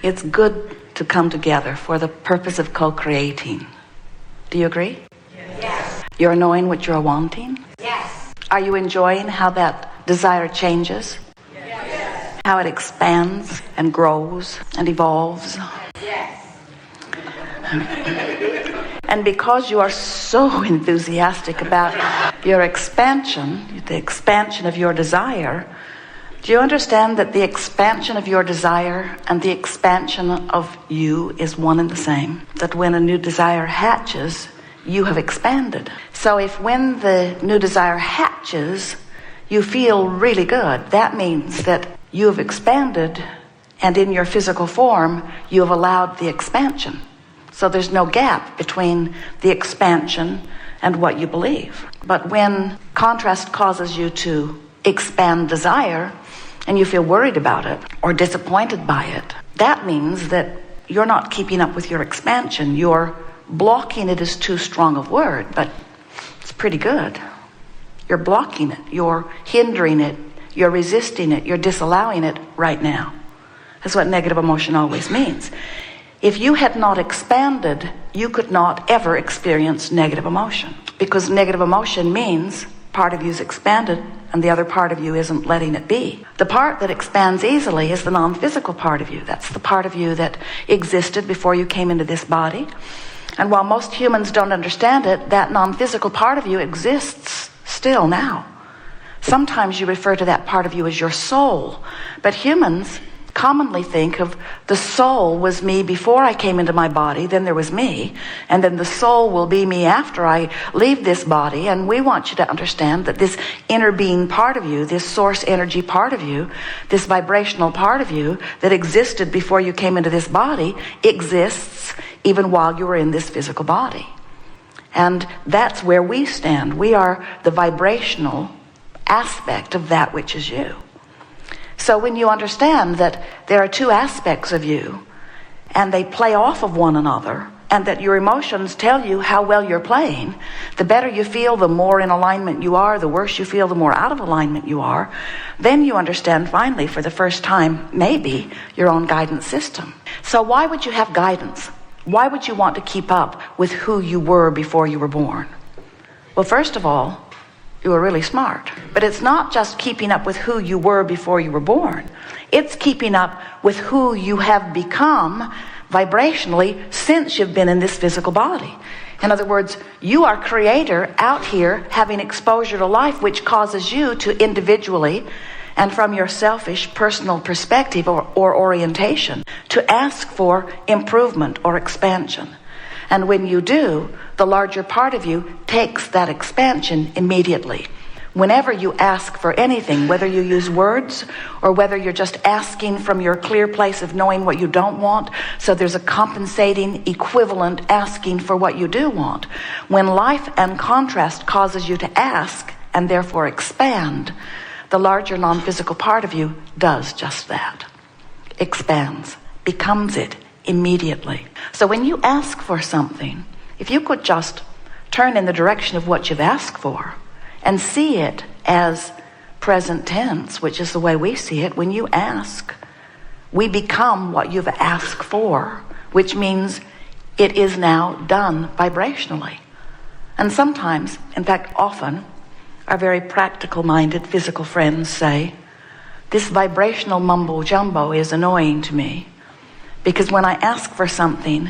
It's good to come together for the purpose of co-creating. Do you agree? Yes. You're knowing what you're wanting? Yes. Are you enjoying how that desire changes? Yes. How it expands and grows and evolves? Yes. And because you are so enthusiastic about your expansion, the expansion of your desire, do you understand that the expansion of your desire and the expansion of you is one and the same? That when a new desire hatches, you have expanded. So if when the new desire hatches, you feel really good, that means that you have expanded, and in your physical form, you have allowed the expansion. So there's no gap between the expansion and what you believe. But when contrast causes you to expand desire, and you feel worried about it or disappointed by it, that means that you're not keeping up with your expansion. You're blocking it is too strong a word, but it's pretty good. You're blocking it. You're hindering it. You're resisting it. You're disallowing it right now. That's what negative emotion always means. If you had not expanded, you could not ever experience negative emotion, because negative emotion means part of you's expanded and the other part of you isn't letting it be. The part that expands easily is the non-physical part of you. That's the part of you that existed before you came into this body. And while most humans don't understand it, that non-physical part of you exists still now. Sometimes you refer to that part of you as your soul, but humans commonly think of the soul was me before I came into my body, then there was me, and then the soul will be me after I leave this body. And we want you to understand that this inner being part of you, this source energy part of you, this vibrational part of you that existed before you came into this body, exists even while you were in this physical body. And that's where we stand. We are the vibrational aspect of that which is you. So when you understand that there are two aspects of you and they play off of one another, and that your emotions tell you how well you're playing, the better you feel, the more in alignment you are, the worse you feel, the more out of alignment you are, then you understand finally for the first time maybe your own guidance system. So why would you have guidance? Why would you want to keep up with who you were before you were born? Well, first of all, you were really smart. But it's not just keeping up with who you were before you were born. It's keeping up with who you have become vibrationally since you've been in this physical body. In other words, you are creator out here having exposure to life, which causes you to individually and from your selfish personal perspective or orientation to ask for improvement or expansion. And when you do, the larger part of you takes that expansion immediately. Whenever you ask for anything, whether you use words or whether you're just asking from your clear place of knowing what you don't want, so there's a compensating equivalent asking for what you do want. When life and contrast causes you to ask and therefore expand, the larger non-physical part of you does just that. Expands, becomes it immediately. So when you ask for something, if you could just turn in the direction of what you've asked for and see it as present tense, which is the way we see it, when you ask, we become what you've asked for, which means it is now done vibrationally. And sometimes, in fact often, our very practical-minded physical friends say, this vibrational mumbo-jumbo is annoying to me, because when I ask for something,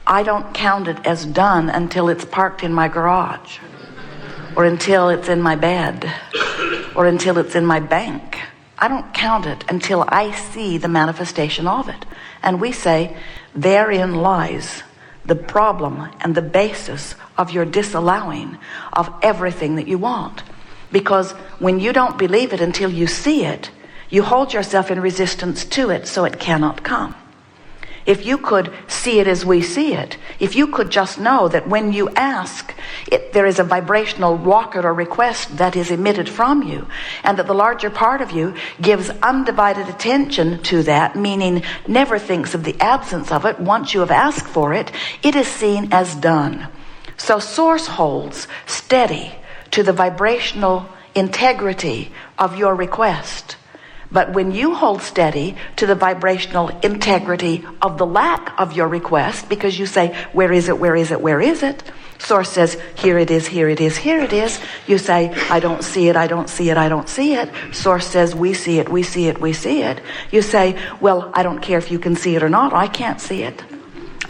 I don't count it as done until it's parked in my garage, or until it's in my bed, or until it's in my bank. I don't count it until I see the manifestation of it. And we say, therein lies the problem and the basis of your disallowing of everything that you want. Because when you don't believe it until you see it, you hold yourself in resistance to it, so it cannot come. If you could see it as we see it, if you could just know that when you ask, there is a vibrational rocket or request that is emitted from you, and that the larger part of you gives undivided attention to that, meaning never thinks of the absence of it. Once you have asked for it, it is seen as done. So Source holds steady to the vibrational integrity of your request, But when you hold steady to the vibrational integrity of the lack of your request, because you say, where is it, where is it, where is it? Source says, here it is, here it is, here it is. You say, I don't see it, I don't see it, I don't see it. Source says, we see it, we see it, we see it. You say, well, I don't care if you can see it or not. I can't see it.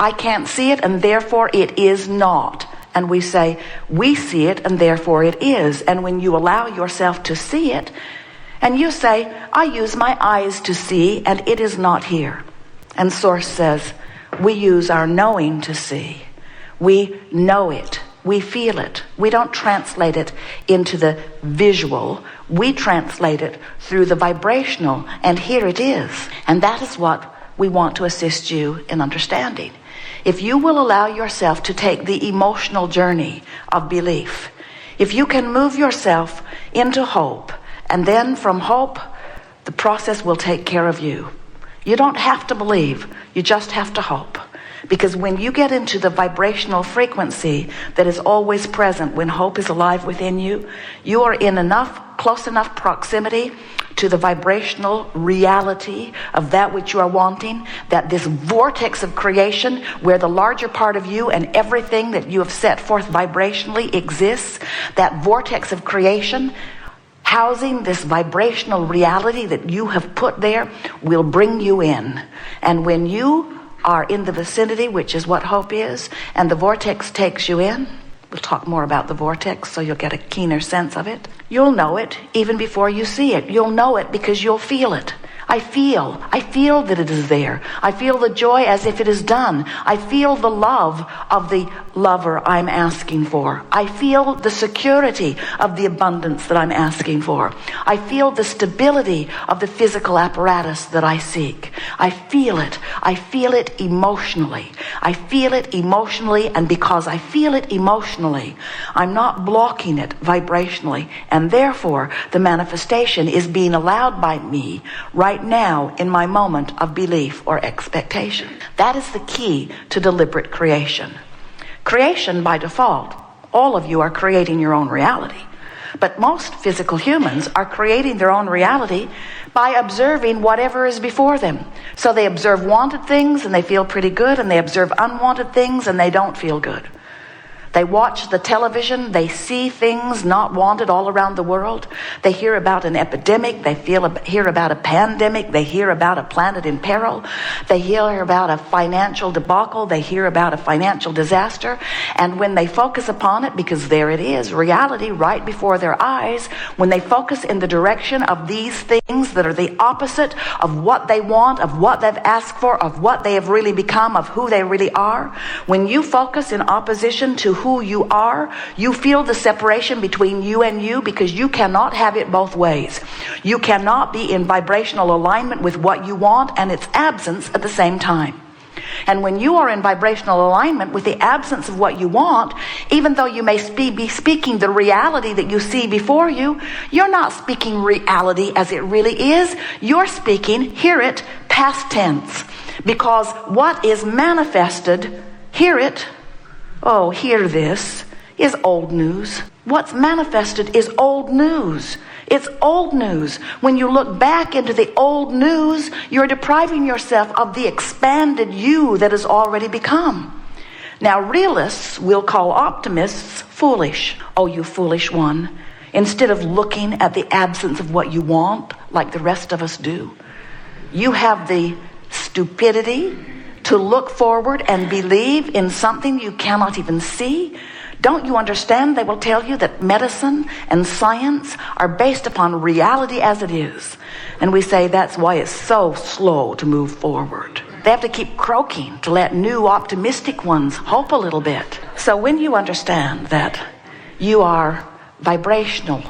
I can't see it, and therefore it is not. And we say, we see it, and therefore it is. And when you allow yourself to see it, and you say, I use my eyes to see, and it is not here. And Source says, we use our knowing to see. We know it. We feel it. We don't translate it into the visual. We translate it through the vibrational, and here it is. And that is what we want to assist you in understanding. If you will allow yourself to take the emotional journey of belief, if you can move yourself into hope, and then from hope, the process will take care of you. You don't have to believe, you just have to hope. Because when you get into the vibrational frequency that is always present when hope is alive within you, you are in close enough proximity to the vibrational reality of that which you are wanting, that this vortex of creation where the larger part of you and everything that you have set forth vibrationally exists, that vortex of creation housing this vibrational reality that you have put there will bring you in. And when you are in the vicinity, which is what hope is, and the vortex takes you in, we'll talk more about the vortex so you'll get a keener sense of it. You'll know it even before you see it. You'll know it because you'll feel it. I feel that it is there. I feel the joy as if it is done. I feel the love of the lover I'm asking for. I feel the security of the abundance that I'm asking for. I feel the stability of the physical apparatus that I seek. I feel it. I feel it emotionally. I feel it emotionally, and because I feel it emotionally, I'm not blocking it vibrationally, and therefore the manifestation is being allowed by me right now in my moment of belief or expectation. That is the key to deliberate creation. Creation by default, all of you are creating your own reality. But most physical humans are creating their own reality by observing whatever is before them. So they observe wanted things and they feel pretty good, and they observe unwanted things and they don't feel good. They watch the television, they see things not wanted all around the world. They hear about an epidemic, they hear about a pandemic, they hear about a planet in peril, they hear about a financial debacle, they hear about a financial disaster. And when they focus upon it, because there it is, reality right before their eyes, when they focus in the direction of these things that are the opposite of what they want, of what they've asked for, of what they have really become, of who they really are, when you focus in opposition to who you are, you feel the separation between you and you, because you cannot have it both ways. You cannot be in vibrational alignment with what you want and its absence at the same time. And when you are in vibrational alignment with the absence of what you want, even though you may be speaking the reality that you see before you, you're not speaking reality as it really is. You're speaking, hear it, past tense. Because what is manifested, hear it, oh, hear this, is old news. What's manifested is old news. It's old news. When you look back into the old news, you're depriving yourself of the expanded you that has already become. Now, realists will call optimists foolish. Oh, you foolish one. Instead of looking at the absence of what you want, like the rest of us do, you have the stupidity to look forward and believe in something you cannot even see. Don't you understand? They will tell you that medicine and science are based upon reality as it is. And we say that's why it's so slow to move forward. They have to keep croaking to let new optimistic ones hope a little bit. So when you understand that you are vibrational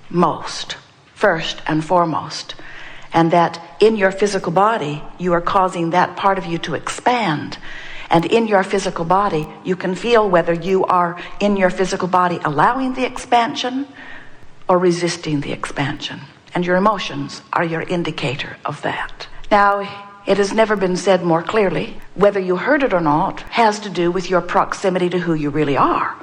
most, first and foremost, and that in your physical body, you are causing that part of you to expand. And in your physical body, you can feel whether you are in your physical body allowing the expansion or resisting the expansion. And your emotions are your indicator of that. Now, it has never been said more clearly, whether you heard it or not, has to do with your proximity to who you really are.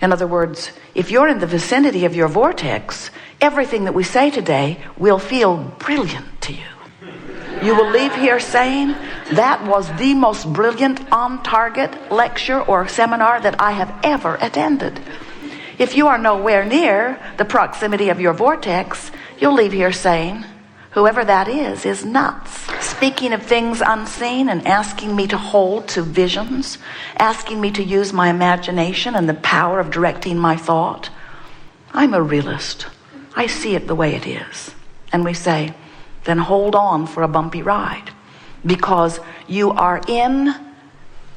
In other words, if you're in the vicinity of your vortex, everything that we say today will feel brilliant to you. You will leave here saying, that was the most brilliant on-target lecture or seminar that I have ever attended. If you are nowhere near the proximity of your vortex, you'll leave here saying, whoever that is nuts. Speaking of things unseen and asking me to hold to visions, asking me to use my imagination and the power of directing my thought. I'm a realist. I see it the way it is. And we say, then hold on for a bumpy ride, because you are in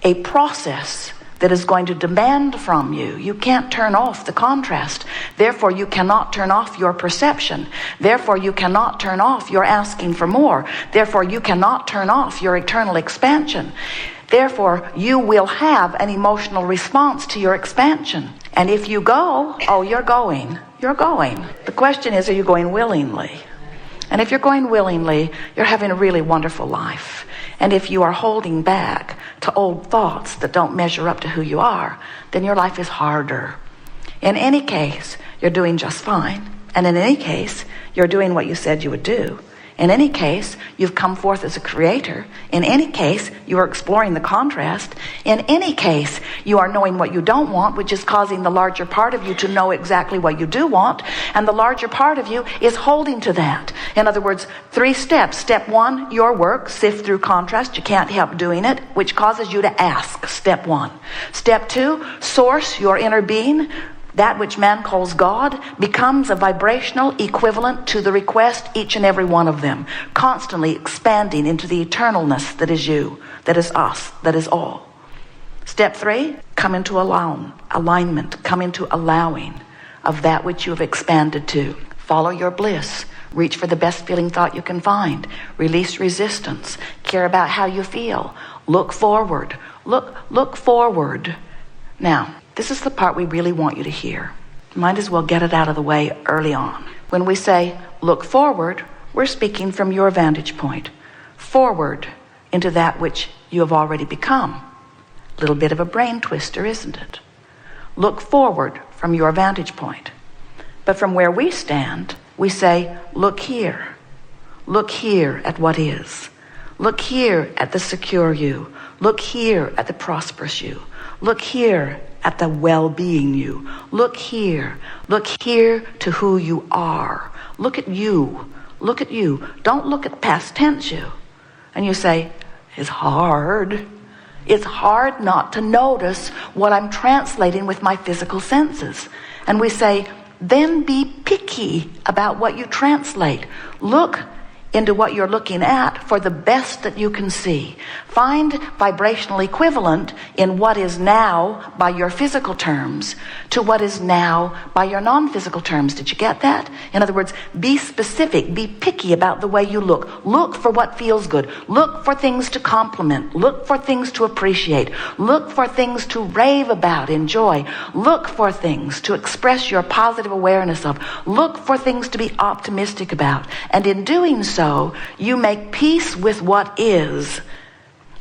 a process that is going to demand from you. You can't turn off the contrast. Therefore, you cannot turn off your perception. Therefore, you cannot turn off your asking for more. Therefore, you cannot turn off your eternal expansion. Therefore, you will have an emotional response to your expansion. And if you go, oh, you're going. You're going. The question is, are you going willingly? And if you're going willingly, you're having a really wonderful life. And if you are holding back to old thoughts that don't measure up to who you are, then your life is harder. In any case, you're doing just fine. And in any case, you're doing what you said you would do. In any case, you've come forth as a creator. In any case, you are exploring the contrast. In any case, you are knowing what you don't want, which is causing the larger part of you to know exactly what you do want. And the larger part of you is holding to that. In other words, 3 steps. Step 1, your work, sift through contrast. You can't help doing it, which causes you to ask. Step 1. Step 2, source, your inner being. That which man calls God becomes a vibrational equivalent to the request, each and every one of them, constantly expanding into the eternalness that is you, that is us, that is all. Step 3, come into alignment, come into allowing of that which you have expanded to. Follow your bliss. Reach for the best feeling thought you can find. Release resistance. Care about how you feel. Look forward. Look forward. Now, this is the part we really want you to hear. Might as well get it out of the way early on. When we say, look forward, we're speaking from your vantage point. Forward into that which you have already become. A little bit of a brain twister, isn't it? Look forward from your vantage point. But from where we stand, we say, look here. Look here at what is. Look here at the secure you. Look here at the prosperous you. Look here at the well-being you. Look here. Look here to who you are. Look at you. Look at you. Don't look at past tense you. And you say, it's hard. It's hard not to notice what I'm translating with my physical senses. And we say, then be picky about what you translate. Look into what you're looking at for the best that you can see. Find vibrational equivalent in what is now by your physical terms to what is now by your non-physical terms. Did you get that? In other words, be specific, be picky about the way you look. Look for what feels good. Look for things to compliment. Look for things to appreciate. Look for things to rave about, enjoy. Look for things to express your positive awareness of. Look for things to be optimistic about. And in doing so, you make peace with what is.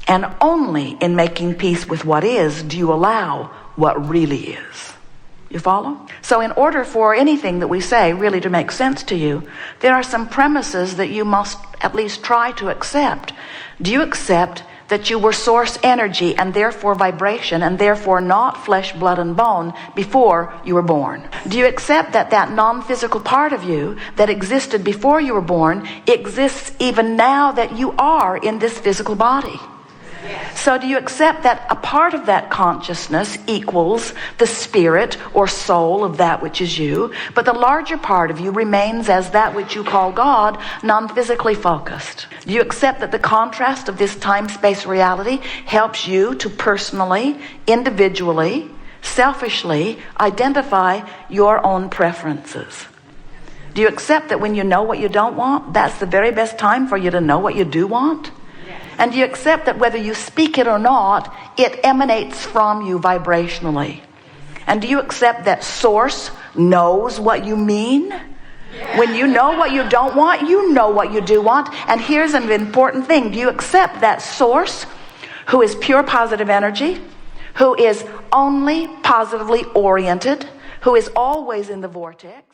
And only in making peace with what is do you allow what really is. You follow? So in order for anything that we say really to make sense to you, there are some premises that you must at least try to accept. Do you accept that you were source energy and therefore vibration and therefore not flesh, blood, and bone before you were born? Do you accept that that non-physical part of you that existed before you were born exists even now that you are in this physical body? So do you accept that a part of that consciousness equals the spirit or soul of that which is you, but the larger part of you remains as that which you call God, non-physically focused? Do you accept that the contrast of this time-space reality helps you to personally, individually, selfishly identify your own preferences? Do you accept that when you know what you don't want, that's the very best time for you to know what you do want? And do you accept that whether you speak it or not, it emanates from you vibrationally? And do you accept that source knows what you mean? When you know what you don't want, you know what you do want. And here's an important thing. Do you accept that source, who is pure positive energy, who is only positively oriented, who is always in the vortex.